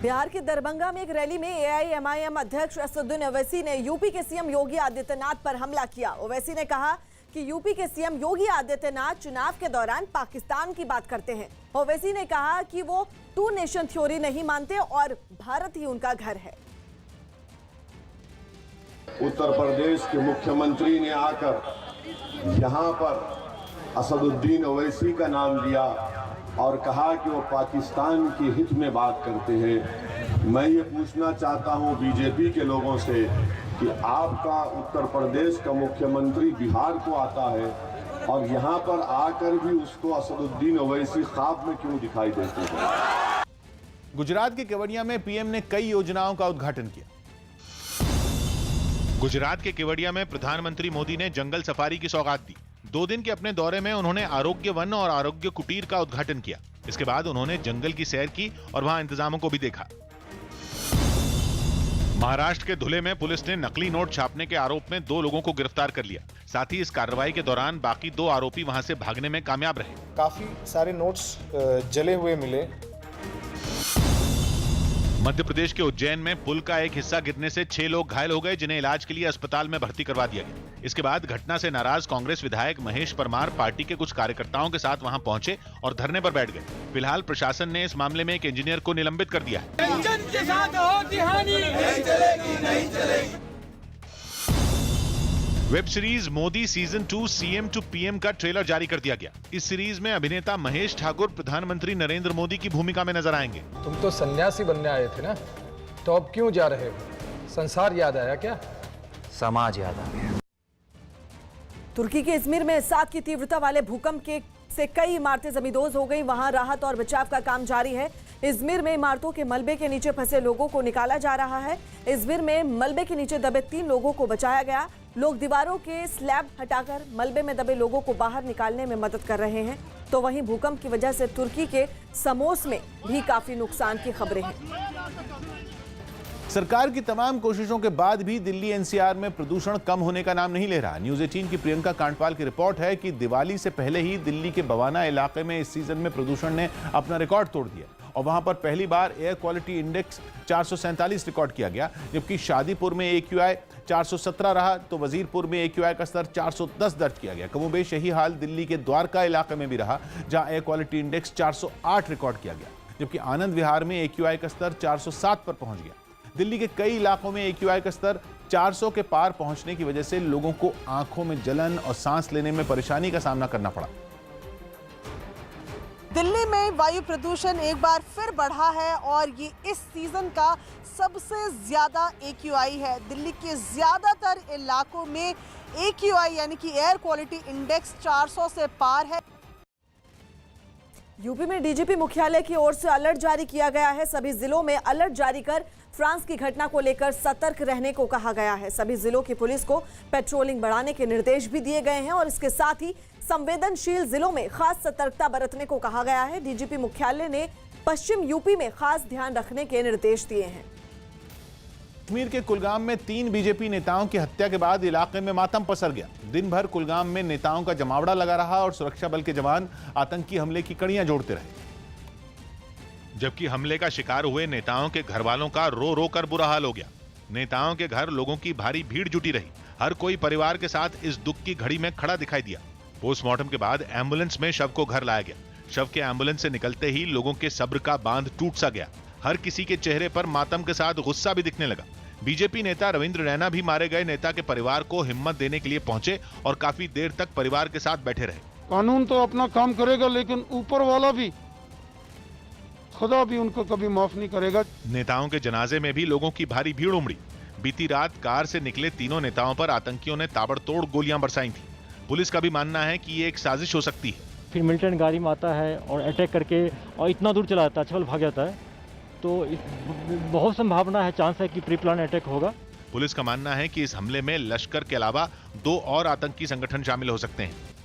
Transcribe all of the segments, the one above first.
बिहार के दरभंगा में एक रैली में एआईएमआईएम अध्यक्ष असदुद्दीन ओवैसी ने यूपी के सीएम योगी आदित्यनाथ पर हमला किया। ओवैसी ने कहा कि यूपी के सीएम योगी आदित्यनाथ चुनाव के दौरान पाकिस्तान की बात करते हैं। ओवैसी ने कहा कि वो टू नेशन थ्योरी नहीं मानते और भारत ही उनका घर है। उत्तर प्रदेश के मुख्यमंत्री ने आकर यहाँ पर असदुद्दीन ओवैसी का नाम लिया और कहा कि वो पाकिस्तान के हित में बात करते हैं। मैं ये पूछना चाहता हूँ बीजेपी के लोगों से कि आपका उत्तर प्रदेश का मुख्यमंत्री बिहार को आता है और यहाँ पर आकर भी उसको असदुद्दीन ओवैसी ख्वाब में क्यों दिखाई देते हैं। गुजरात के केवड़िया में पीएम ने कई योजनाओं का उद्घाटन किया। गुजरात के केवड़िया में प्रधानमंत्री मोदी ने जंगल सफारी की सौगात दी। 2 दिन के अपने दौरे में उन्होंने आरोग्य वन और आरोग्य कुटीर का उद्घाटन किया। इसके बाद उन्होंने जंगल की सैर की और वहां इंतजामों को भी देखा। महाराष्ट्र के धुले में पुलिस ने नकली नोट छापने के आरोप में 2 लोगों को गिरफ्तार कर लिया। साथ ही इस कार्रवाई के दौरान बाकी 2 आरोपी वहां से भागने में कामयाब रहे। काफी सारे नोट्स जले हुए मिले। मध्य प्रदेश के उज्जैन में पुल का एक हिस्सा गिरने से 6 लोग घायल हो गए, जिन्हें इलाज के लिए अस्पताल में भर्ती करवा दिया गया। इसके बाद घटना से नाराज कांग्रेस विधायक महेश परमार पार्टी के कुछ कार्यकर्ताओं के साथ वहां पहुंचे और धरने पर बैठ गए। फिलहाल प्रशासन ने इस मामले में एक इंजीनियर को निलंबित कर दिया है। Web series Modi season 2 CM to PM का ट्रेलर जारी कर दिया गया। इस सीरीज में अभिनेता महेश ठाकुर प्रधानमंत्री नरेंद्र मोदी की भूमिका में नजर आएंगे। तुम तो सन्यासी बनने आए थे ना, तो अब क्यों जा रहे हो? संसार याद आया क्या? समाज याद आ गया। तुर्की के इज़मिर में 7 की तीव्रता वाले भूकंप से कई इमारतें जमींदोज हो गई। वहां राहत और बचाव का काम जारी है। इज़मिर में इमारतों के मलबे के नीचे फंसे लोगों को निकाला जा रहा है। इज़मिर में मलबे के नीचे दबे 3 लोगों को बचाया गया। लोग दीवारों के स्लैब हटाकर मलबे में दबे लोगों को बाहर निकालने में मदद कर रहे हैं। तो वहीं भूकंप की वजह से तुर्की के समोस में भी काफी नुकसान की खबरें हैं। सरकार की तमाम कोशिशों के बाद भी दिल्ली एनसीआर में प्रदूषण कम होने का नाम नहीं ले रहा। न्यूज़ 18 की प्रियंका कांडपाल की रिपोर्ट है कि दिवाली से पहले ही दिल्ली के बवाना इलाके में इस सीजन में प्रदूषण ने अपना रिकॉर्ड तोड़ दिया और वहां पर पहली बार एयर क्वालिटी इंडेक्स 447 रिकॉर्ड किया गया, जबकि शादीपुर में AQI 417 रहा तो वजीरपुर में AQI का स्तर 410 दर्ज किया गया। कमोबेश यही हाल दिल्ली के द्वारका इलाके में भी रहा, जहां एयर क्वालिटी इंडेक्स 408 रिकॉर्ड किया गया, जबकि आनंद विहार में AQI का स्तर 407 पर पहुंच गया। दिल्ली के कई इलाकों में AQI का स्तर 400 के पार पहुंचने की वजह से लोगों को आंखों में जलन और सांस लेने में परेशानी का सामना करना पड़ा। दिल्ली में वायु प्रदूषण एक बार फिर बढ़ा है और ये इस सीजन का सबसे ज्यादा AQI है। दिल्ली के ज्यादातर इलाकों में AQI यानी कि एयर क्वालिटी इंडेक्स 400 से पार है। यूपी में डीजीपी मुख्यालय की ओर से अलर्ट जारी किया गया है। सभी जिलों में अलर्ट जारी कर फ्रांस की घटना को लेकर सतर्क रहने को कहा गया है। सभी जिलों की पुलिस को पेट्रोलिंग बढ़ाने के निर्देश भी दिए गए हैं और इसके साथ ही संवेदनशील जिलों में खास सतर्कता बरतने को कहा गया है। डीजीपी मुख्यालय ने पश्चिम यूपी में खास ध्यान रखने के निर्देश दिए हैं। कश्मीर के कुलगाम में 3 बीजेपी नेताओं की हत्या के बाद इलाके में मातम पसर गया। दिन भर कुलगाम में नेताओं का जमावड़ा लगा रहा और सुरक्षा बल के जवान आतंकी हमले की कड़ियां जोड़ते रहे। जबकि हमले का शिकार हुए नेताओं के घर वालों का रो रो कर बुरा हाल हो गया। नेताओं के घर लोगों की भारी भीड़ जुटी रही। हर कोई परिवार के साथ इस दुख की घड़ी में खड़ा दिखाई दिया। पोस्टमार्टम के बाद एम्बुलेंस में शव को घर लाया गया। शव के एम्बुलेंस से निकलते ही लोगों के सब्र का बांध टूट सा गया। हर किसी के चेहरे पर मातम के साथ गुस्सा भी दिखने लगा। बीजेपी नेता रविंद्र रैना भी मारे गए नेता के परिवार को हिम्मत देने के लिए पहुंचे और काफी देर तक परिवार के साथ बैठे रहे। कानून तो अपना काम करेगा, लेकिन ऊपर वाला भी, खुदा भी उनको कभी माफ नहीं करेगा। नेताओं के जनाजे में भी लोगों की भारी भीड़ उमड़ी। बीती रात कार से निकले तीनों नेताओं पर आतंकियों ने ताबड़तोड़ गोलियां बरसाई थी। पुलिस का भी मानना है कि ये एक साजिश हो सकती है। फिर मिलिटेंट गाड़ी में आता है और अटैक करके और इतना दूर चला जाता है, छल भाग जाता है, तो बहुत संभावना है, चांस है कि प्री प्लान अटैक होगा। पुलिस का मानना है कि इस हमले में लश्कर के अलावा 2 और आतंकी संगठन शामिल हो सकते हैं।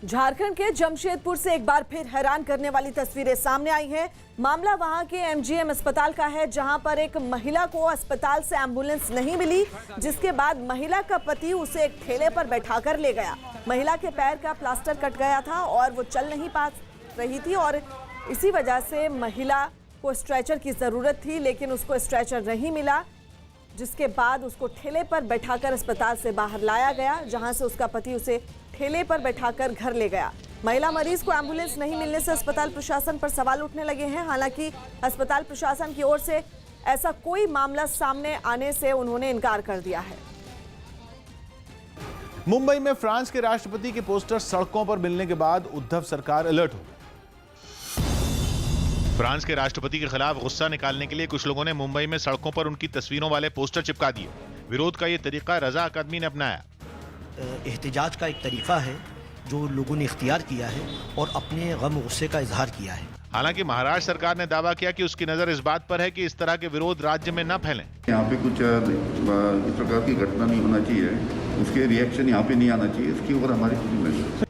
झारखंड के जमशेदपुर से एक बार फिर हैरान करने वाली तस्वीरें सामने आई हैं। मामला वहां के MGM अस्पताल का है, जहां पर एक महिला को अस्पताल से एम्बुलेंस नहीं मिली, जिसके बाद महिला का पति उसे एक ठेले पर बैठाकर ले गया। महिला के पैर का प्लास्टर कट गया था और वो चल नहीं पा रही थी और इसी वजह से महिला को स्ट्रेचर की जरूरत थी, लेकिन उसको स्ट्रेचर नहीं मिला, जिसके बाद उसको ठेले पर बैठाकर अस्पताल से बाहर लाया गया, जहां से उसका पति उसे ठेले पर बैठाकर घर ले गया। महिला मरीज को एम्बुलेंस नहीं मिलने से अस्पताल प्रशासन पर सवाल उठने लगे हैं। हालांकि अस्पताल प्रशासन की ओर से ऐसा कोई मामला सामने आने से उन्होंने इनकार कर दिया है। मुंबई में फ्रांस के राष्ट्रपति के पोस्टर सड़कों पर मिलने के बाद उद्धव सरकार अलर्ट हो गई। फ्रांस के राष्ट्रपति के खिलाफ गुस्सा निकालने के लिए कुछ लोगों ने मुंबई में सड़कों पर उनकी तस्वीरों वाले पोस्टर चिपका दिए। विरोध का ये तरीका रजा अकादमी ने अपनाया। एहतिजाज का एक तरीका है जो लोगों ने इख्तियार किया है और अपने गम गुस्से का इजहार किया है। हालांकि महाराष्ट्र सरकार ने दावा किया कि उसकी नजर इस बात पर है कि इस तरह के विरोध राज्य में न फैलें। यहाँ पे कुछ इस प्रकार की घटना नहीं होना चाहिए, उसके रिएक्शन यहाँ पे नहीं आना चाहिए, इसकी ऊपर हमारी नजर।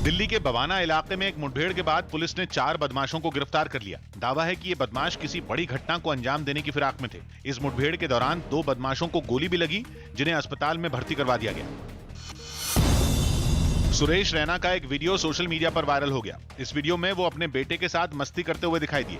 दिल्ली के बवाना इलाके में एक मुठभेड़ के बाद पुलिस ने 4 बदमाशों को गिरफ्तार कर लिया। दावा है कि ये बदमाश किसी बड़ी घटना को अंजाम देने की फिराक में थे। इस मुठभेड़ के दौरान 2 बदमाशों को गोली भी लगी, जिन्हें अस्पताल में भर्ती करवा दिया गया। सुरेश रैना का एक वीडियो सोशल मीडिया पर वायरल हो गया। इस वीडियो में वो अपने बेटे के साथ मस्ती करते हुए दिखाई दिए।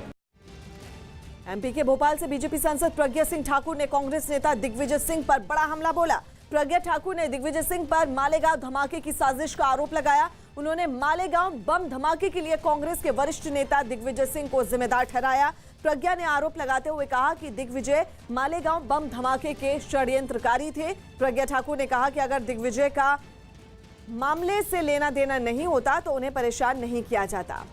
एमपी के भोपाल से बीजेपी सांसद प्रज्ञा सिंह ठाकुर ने कांग्रेस नेता दिग्विजय सिंह पर बड़ा हमला बोला। प्रज्ञा ठाकुर ने दिग्विजय सिंह पर मालेगांव धमाके की साजिश का आरोप लगाया। उन्होंने मालेगांव बम धमाके के लिए कांग्रेस के वरिष्ठ नेता दिग्विजय सिंह को जिम्मेदार ठहराया। प्रज्ञा ने आरोप लगाते हुए कहा कि दिग्विजय मालेगांव बम धमाके के षड्यंत्रकारी थे। प्रज्ञा ठाकुर ने कहा कि अगर दिग्विजय का मामले से लेना देना नहीं होता तो उन्हें परेशान नहीं किया जाता।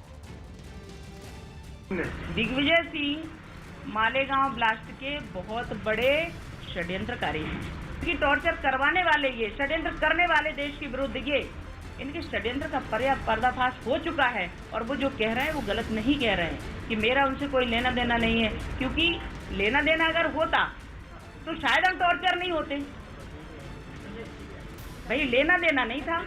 दिग्विजय सिंह मालेगांव ब्लास्ट के बहुत बड़े षड्यंत्रकारी हैं। इनकी टॉर्चर करवाने वाले, ये षड्यंत्र करने वाले देश के विरुद्ध ये इनके षड्यंत्र का पर्याप्त पर्दाफाश हो चुका है। और वो जो कह रहे हैं वो गलत नहीं कह रहे हैं कि मेरा उनसे कोई लेना देना नहीं है, क्योंकि लेना देना अगर होता तो शायद हम टॉर्चर नहीं होते। भाई लेना देना नहीं था,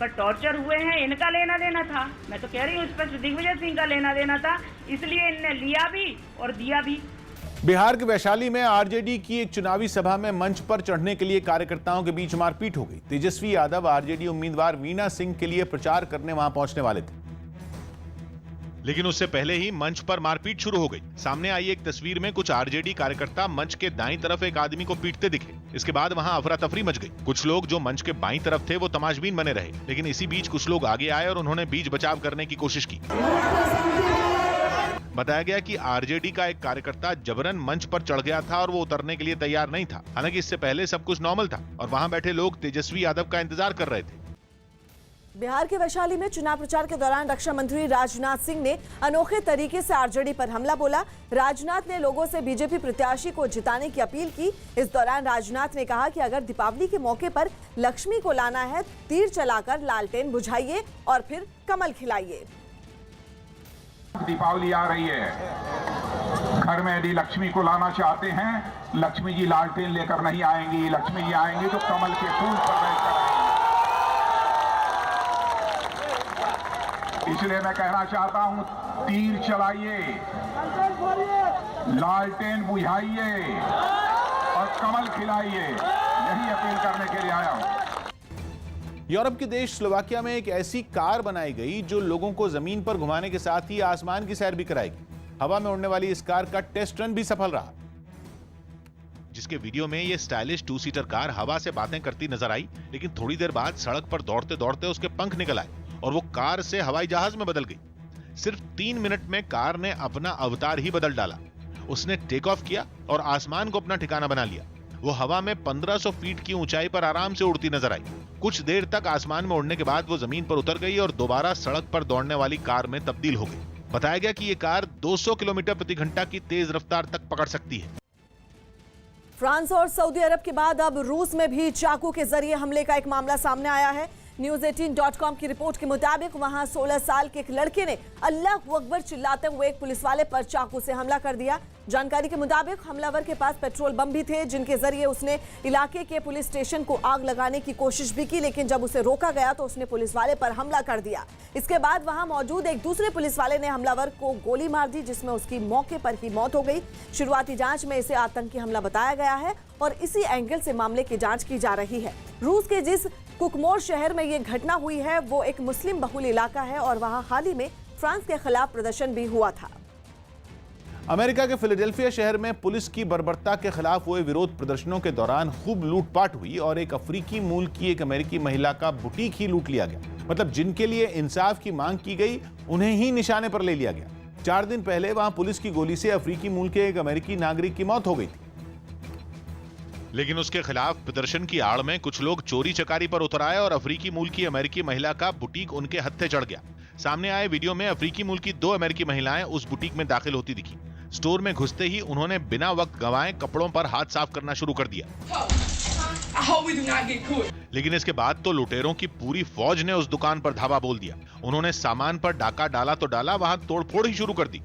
पर टॉर्चर हुए हैं, इनका लेना देना था। मैं तो कह रही हूँ स्पष्ट दिग्विजय सिंह का लेना देना था, इसलिए इनने लिया भी और दिया भी। बिहार के वैशाली में आरजेडी की एक चुनावी सभा में मंच पर चढ़ने के लिए कार्यकर्ताओं के बीच मारपीट हो गई। तेजस्वी यादव आरजेडी उम्मीदवार वीणा सिंह के लिए प्रचार करने वहां पहुंचने वाले थे, लेकिन उससे पहले ही मंच पर मारपीट शुरू हो गई। सामने आई एक तस्वीर में कुछ आरजेडी कार्यकर्ता मंच के दाईं तरफ एक आदमी को पीटते दिखे। इसके बाद वहां अफरा तफरी मच गई। कुछ लोग जो मंच के बाईं तरफ थे वो तमाशबीन बने रहे, लेकिन इसी बीच कुछ लोग आगे आए और उन्होंने बीच बचाव करने की कोशिश की। बताया गया कि आरजेडी का एक कार्यकर्ता जबरन मंच पर चढ़ गया था और वो उतरने के लिए तैयार नहीं था। हालांकि इससे पहले सब कुछ नॉर्मल था और वहां बैठे लोग तेजस्वी यादव का इंतजार कर रहे थे। बिहार के वैशाली में चुनाव प्रचार के दौरान रक्षा मंत्री राजनाथ सिंह ने अनोखे तरीके से आरजेडी पर हमला बोला। राजनाथ ने लोगों से बीजेपी प्रत्याशी को जिताने की अपील की। इस दौरान राजनाथ ने कहा कि अगर दीपावली के मौके पर लक्ष्मी को लाना है, तीर चलाकर लालटेन बुझाइए और फिर कमल खिलाइए। दीपावली आ रही है, घर में यदि लक्ष्मी को लाना चाहते हैं, लक्ष्मी जी लालटेन लेकर नहीं आएंगी। लक्ष्मी जी आएंगी तो कमल के फूल पर बैठकर आएंगी। इसलिए मैं कहना चाहता हूं, तीर चलाइए, लालटेन बुझाइए और कमल खिलाइए। यही अपील करने के लिए आया हूं। यूरोप के देश स्लोवाकिया में एक ऐसी कार बनाई गई जो लोगों को जमीन पर घुमाने के साथ ही आसमान की सैर भी कराएगी। हवा में उड़ने वाली इस कार का टेस्ट रन भी सफल रहा, जिसके वीडियो में ये स्टाइलिश 2 सीटर कार हवा से बातें करती नजर आई, लेकिन थोड़ी देर बाद सड़क पर दौड़ते दौड़ते उसके पंख निकल आए और वो कार से हवाई जहाज में बदल गई। सिर्फ 3 मिनट में कार ने अपना अवतार ही बदल डाला। उसने टेक ऑफ किया और आसमान को अपना ठिकाना बना लिया। वो हवा में 1500 फीट की ऊंचाई पर आराम से उड़ती नजर आई। कुछ देर तक आसमान में उड़ने के बाद वो जमीन पर उतर गई और दोबारा सड़क पर दौड़ने वाली कार में तब्दील हो गई। बताया गया कि ये कार 200 किलोमीटर प्रति घंटा की तेज रफ्तार तक पकड़ सकती है। फ्रांस और सऊदी अरब के बाद अब रूस में भी चाकू के जरिए हमले का एक मामला सामने आया है। News18.com की रिपोर्ट के मुताबिक वहां 16 साल के एक लड़के ने अल्लाह अकबर चिल्लाते हुए एक पुलिस वाले पर चाकू से हमला कर दिया। जानकारी के मुताबिक हमलावर के पास पेट्रोल बम भी थे, जिनके जरिए उसने इलाके के पुलिस स्टेशन को आग लगाने की कोशिश भी की, लेकिन जब उसे रोका गया तो उसने पुलिस वाले पर हमला कर दिया। इसके बाद वहां मौजूद एक दूसरे पुलिस वाले ने हमलावर को गोली मार दी, जिसमें उसकी मौके पर ही मौत हो गई। शुरुआती जांच में इसे आतंकी हमला बताया गया है और इसी एंगल से मामले की जांच की जा रही है। रूस के जिस कुकमोर शहर में ये घटना हुई है वो एक मुस्लिम बहुल इलाका है और वहां हाल ही में फ्रांस के खिलाफ प्रदर्शन भी हुआ था। अमेरिका के फिलाडेल्फिया शहर में पुलिस की बर्बरता के खिलाफ हुए विरोध प्रदर्शनों के दौरान खूब लूटपाट हुई और एक अफ्रीकी मूल की एक अमेरिकी महिला का बुटीक ही लूट लिया गया। मतलब जिनके लिए इंसाफ की मांग की गई उन्हें ही निशाने पर ले लिया गया। 4 दिन पहले वहां पुलिस की गोली से अफ्रीकी मूल के एक अमेरिकी नागरिक की मौत हो गई थी। लेकिन उसके खिलाफ प्रदर्शन की आड़ में कुछ लोग चोरी चकारी पर उतर आए और अफ्रीकी मूल की अमेरिकी महिला का बुटीक उनके हत्थे चढ़ गया। सामने आए वीडियो में अफ्रीकी मूल की 2 अमेरिकी महिलाएं उस बुटीक में दाखिल होती दिखी। स्टोर में घुसते ही उन्होंने बिना वक्त गंवाए कपड़ों पर हाथ साफ करना शुरू कर दिया। लेकिन इसके बाद तो लुटेरों की पूरी फौज ने उस दुकान पर धावा बोल दिया। उन्होंने सामान पर डाका डाला तो डाला, वहां तोड़फोड़ ही शुरू कर दी।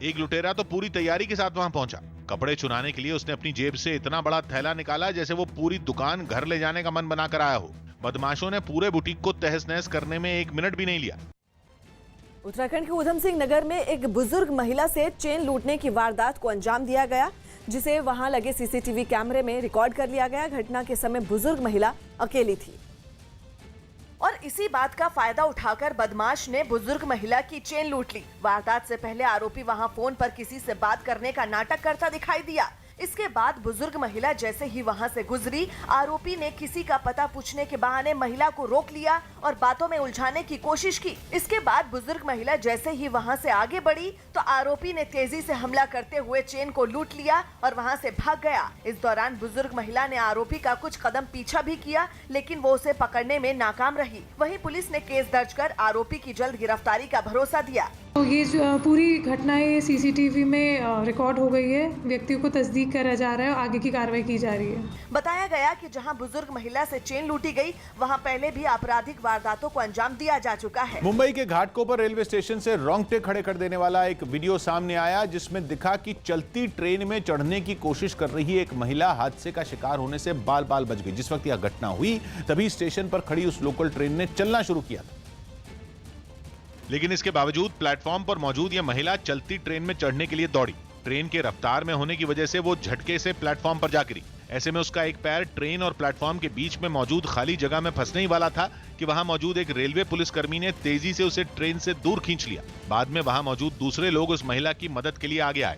एक लुटेरा तो पूरी तैयारी के साथ वहां पहुंचा। कपड़े चुराने के लिए उसने अपनी जेब से इतना बड़ा थैला निकाला जैसे वो पूरी दुकान घर ले जाने का मन बनाकर आया हो। बदमाशों ने पूरे बुटीक को तहस नहस करने में 1 मिनट भी नहीं लिया। उत्तराखंड के उधम सिंह नगर में एक बुजुर्ग महिला से चेन लूटने की वारदात को अंजाम दिया गया, जिसे वहां लगे सीसीटीवी कैमरे में रिकॉर्ड कर लिया गया। घटना के समय बुजुर्ग महिला अकेली थी और इसी बात का फायदा उठाकर बदमाश ने बुजुर्ग महिला की चेन लूट ली। वारदात से पहले आरोपी वहां फोन पर किसी से बात करने का नाटक करता दिखाई दिया। इसके बाद बुजुर्ग महिला जैसे ही वहां से गुजरी, आरोपी ने किसी का पता पूछने के बहाने महिला को रोक लिया और बातों में उलझाने की कोशिश की। इसके बाद बुजुर्ग महिला जैसे ही वहां से आगे बढ़ी तो आरोपी ने तेजी से हमला करते हुए चेन को लूट लिया और वहां से भाग गया। इस दौरान बुजुर्ग महिला ने आरोपी का कुछ कदम पीछा भी किया, लेकिन वो उसे पकड़ने में नाकाम रही। वहीं पुलिस ने केस दर्ज कर आरोपी की जल्द गिरफ्तारी का भरोसा दिया। तो ये पूरी घटनाएं सीसीटीवी में रिकॉर्ड हो गई है। व्यक्तियों को तस्दीक करा जा रहा है और आगे की कार्रवाई की जा रही है। बताया गया कि जहां बुजुर्ग महिला से चेन लूटी गई, वहां पहले भी आपराधिक वारदातों को अंजाम दिया जा चुका है। मुंबई के घाटकोपर रेलवे स्टेशन से रोंगटे खड़े कर देने वाला एक वीडियो सामने आया, जिसमें दिखा कि चलती ट्रेन में चढ़ने की कोशिश कर रही एक महिला हादसे का शिकार होने से बाल बाल बच गई। जिस वक्त यह घटना हुई तभी स्टेशन पर खड़ी उस लोकल ट्रेन ने चलना शुरू किया था। लेकिन इसके बावजूद प्लेटफॉर्म पर मौजूद यह महिला चलती ट्रेन में चढ़ने के लिए दौड़ी। ट्रेन के रफ्तार में होने की वजह से वो झटके से प्लेटफॉर्म पर जा गिरी। ऐसे में उसका एक पैर ट्रेन और प्लेटफॉर्म के बीच में मौजूद खाली जगह में फंसने ही वाला था कि वहां मौजूद एक रेलवे पुलिसकर्मी ने तेजी से उसे ट्रेन से दूर खींच लिया। बाद में वहां मौजूद दूसरे लोग उस महिला की मदद के लिए आगे आए।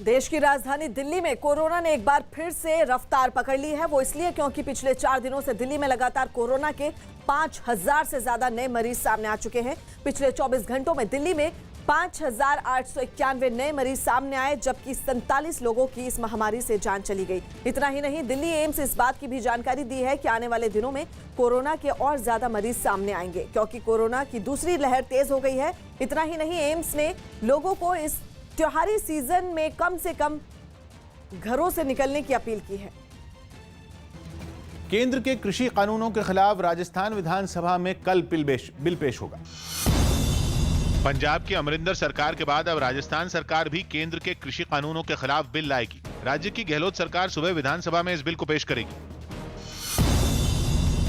देश की राजधानी दिल्ली में कोरोना ने एक बार फिर से रफ्तार पकड़ ली है। वो इसलिए क्योंकि पिछले 4 दिनों से दिल्ली में लगातार कोरोना के 5000 से ज्यादा नए मरीज सामने आ चुके हैं। पिछले 24 घंटों में दिल्ली में 5891 नए मरीज सामने आए, जबकि 47 लोगों की इस महामारी से जान चली गई। इतना ही नहीं, दिल्ली एम्स इस बात की भी जानकारी दी है कि आने वाले दिनों में कोरोना के और ज्यादा मरीज सामने आएंगे, क्योंकि कोरोना की दूसरी लहर तेज हो गई है। इतना ही नहीं, एम्स ने लोगों को इस त्योहारी सीजन में कम से कम घरों से निकलने की अपील की है। केंद्र के कृषि कानूनों के खिलाफ राजस्थान विधानसभा में कल बिल पेश होगा। पंजाब की अमरिंदर सरकार के बाद अब राजस्थान सरकार भी केंद्र के कृषि कानूनों के खिलाफ बिल लाएगी। राज्य की गहलोत सरकार सुबह विधानसभा में इस बिल को पेश करेगी।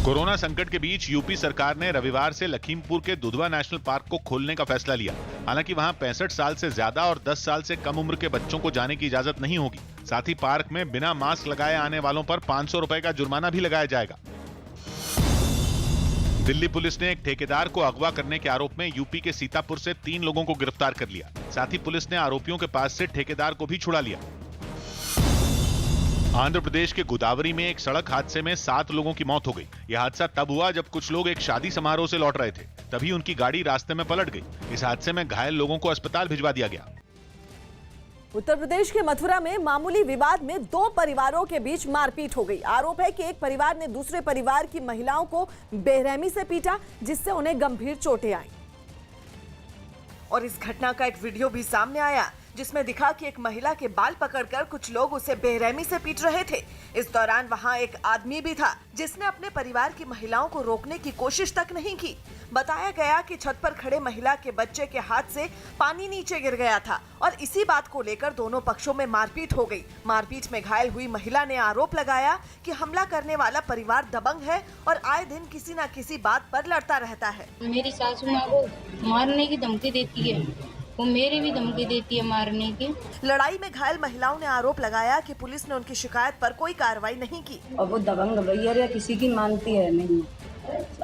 कोरोना संकट के बीच यूपी सरकार ने रविवार से लखीमपुर के दुधवा नेशनल पार्क को खोलने का फैसला लिया। हालांकि वहां 65 साल से ज्यादा और 10 साल से कम उम्र के बच्चों को जाने की इजाजत नहीं होगी। साथ ही पार्क में बिना मास्क लगाए आने वालों पर 500 रुपए का जुर्माना भी लगाया जाएगा। दिल्ली पुलिस ने एक ठेकेदार को अगवा करने के आरोप में यूपी के सीतापुर से 3 लोगों को गिरफ्तार कर लिया। साथ ही पुलिस ने आरोपियों के पास से ठेकेदार को भी छुड़ा लिया। आंध्र प्रदेश के गोदावरी में एक सड़क हादसे में 7 लोगों की मौत हो गई। यह हादसा तब हुआ जब कुछ लोग एक शादी समारोह से लौट रहे थे, तभी उनकी गाड़ी रास्ते में पलट गई। इस हादसे में घायल लोगों को अस्पताल भिजवा दिया गया। उत्तर प्रदेश के मथुरा में मामूली विवाद में 2 परिवारों के बीच मारपीट हो गई। आरोप है कि एक परिवार ने दूसरे परिवार की महिलाओं को बेरहमी से पीटा, जिससे उन्हें गंभीर चोटें आई। और इस घटना का एक वीडियो भी सामने आया, जिसमें दिखा कि एक महिला के बाल पकड़कर कुछ लोग उसे बेरहमी से पीट रहे थे। इस दौरान वहां एक आदमी भी था, जिसने अपने परिवार की महिलाओं को रोकने की कोशिश तक नहीं की। बताया गया कि छत पर खड़े महिला के बच्चे के हाथ से पानी नीचे गिर गया था और इसी बात को लेकर दोनों पक्षों में मारपीट हो गई। मारपीट में घायल हुई महिला ने आरोप लगाया कि हमला करने वाला परिवार दबंग है और आए दिन किसी न किसी बात पर लड़ता रहता है। मेरी सासू माँ को मारने की धमकी देती है वो मेरी भी धमकी देती है मारने की। लड़ाई में घायल महिलाओं ने आरोप लगाया कि पुलिस ने उनकी शिकायत पर कोई कार्रवाई नहीं की और वो दबंग भैया या किसी की मानती है नहीं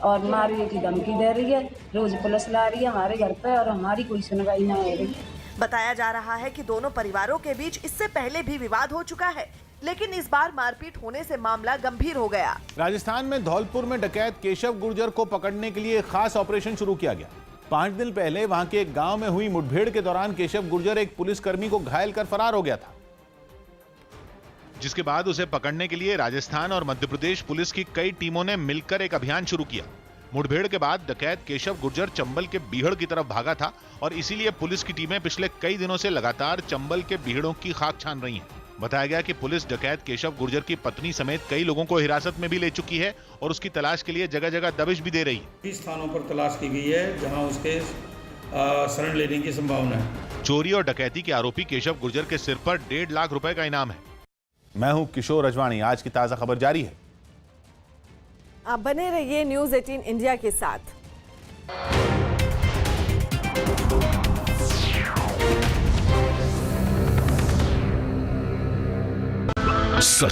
और मारने की धमकी दे रही है। रोज पुलिस ला रही है हमारे घर पे और हमारी कोई सुनवाई ना हो रही। बताया जा रहा है कि दोनों परिवारों के बीच इससे पहले भी विवाद हो चुका है, लेकिन इस बार मारपीट होने से मामला गंभीर हो गया। राजस्थान में धौलपुर में डकैत केशव गुर्जर को पकड़ने के लिए खास ऑपरेशन शुरू किया गया। 5 दिन पहले वहां के एक गांव में हुई मुठभेड़ के दौरान केशव गुर्जर एक पुलिसकर्मी को घायल कर फरार हो गया था, जिसके बाद उसे पकड़ने के लिए राजस्थान और मध्य प्रदेश पुलिस की कई टीमों ने मिलकर एक अभियान शुरू किया। मुठभेड़ के बाद डकैत केशव गुर्जर चंबल के बीहड़ की तरफ भागा था और इसीलिए पुलिस की टीमें पिछले कई दिनों से लगातार चंबल के बीहड़ों की खाक छान रही हैं। बताया गया कि पुलिस डकैत केशव गुर्जर की पत्नी समेत कई लोगों को हिरासत में भी ले चुकी है और उसकी तलाश के लिए जगह जगह दबिश भी दे रही है। स्थानों पर तलाश की गई है जहां उसके शरण लेने की संभावना है। चोरी और डकैती के आरोपी केशव गुर्जर के सिर पर 1.5 लाख रुपए का इनाम है। मैं हूं किशोर अजवाणी। आज की ताजा खबर जारी है। आप बने रहिए न्यूज़ 18 इंडिया के साथ।